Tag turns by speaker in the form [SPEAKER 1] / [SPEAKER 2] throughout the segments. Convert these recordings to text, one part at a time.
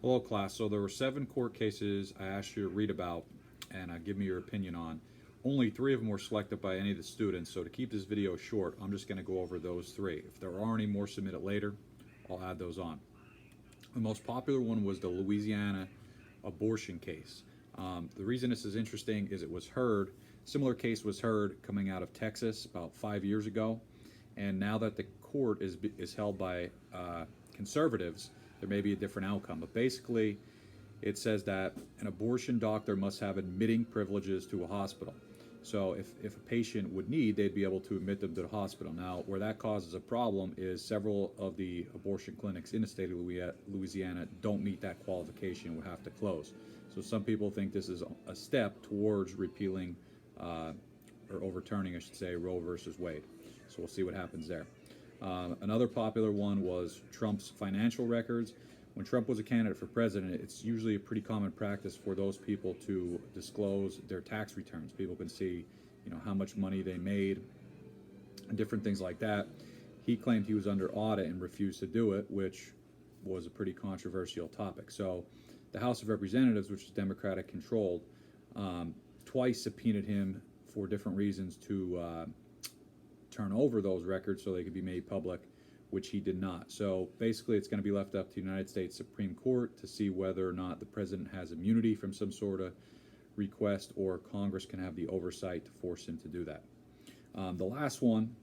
[SPEAKER 1] Hello, class. So there were 7 court cases I asked you to read about and give me your opinion on. Only 3 of them were selected by any of the students. So to keep this video short, I'm just going to go over those 3. If there are any more submitted later, I'll add those on. The most popular one was the Louisiana abortion case. The reason this is interesting is it was heard, similar case was heard coming out of Texas about 5 years ago. And now that the court is held by conservatives, there may be a different outcome. But basically, it says that an abortion doctor must have admitting privileges to a hospital. So if a patient would need, they'd be able to admit them to the hospital. Now, where that causes a problem is several of the abortion clinics in the state of Louisiana don't meet that qualification and would have to close. So some people think this is a step towards repealing or overturning, I should say, Roe versus Wade. So we'll see what happens there. Another popular one was Trump's financial records. When Trump was a candidate for president, it's usually a pretty common practice for those people to disclose their tax returns. People can see, how much money they made and different things like that. He claimed he was under audit and refused to do it, which was a pretty controversial topic. So the House of Representatives, which is Democratic controlled, twice subpoenaed him for different reasons to turn over those records so they could be made public, which he did not. So basically, it's going to be left up to the United States Supreme Court to see whether or not the president has immunity from some sort of request, or Congress can have the oversight to force him to do that. The last one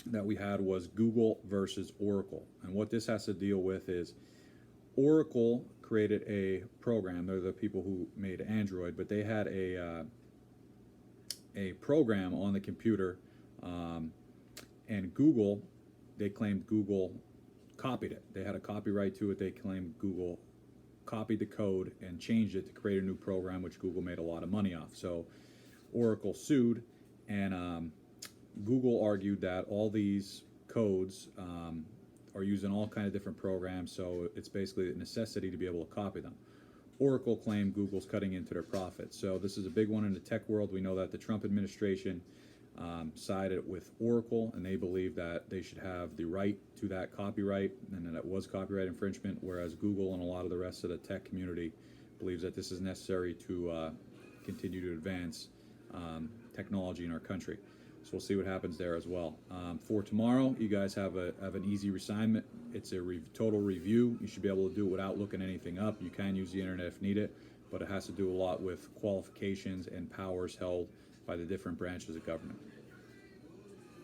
[SPEAKER 1] that we had was Google versus Oracle. And what this has to deal with is Oracle created a program. They're the people who made Android, but they had a program on the computer, and Google, they claimed Google copied it. They had a copyright to it. They claimed Google copied the code and changed it to create a new program, which Google made a lot of money off. So Oracle sued, and Google argued that all these codes are used in all kinds of different programs, so it's basically a necessity to be able to copy them. Oracle claimed Google's cutting into their profits. So this is a big one in the tech world. We know that the Trump administration sided with Oracle, and they believe that they should have the right to that copyright, and that it was copyright infringement, whereas Google and a lot of the rest of the tech community believes that this is necessary to continue to advance technology in our country. So we'll see what happens there as well. For tomorrow, you guys have an easy assignment. It's a total review. You should be able to do it without looking anything up. You can use the internet if needed, but it has to do a lot with qualifications and powers held by the different branches of government.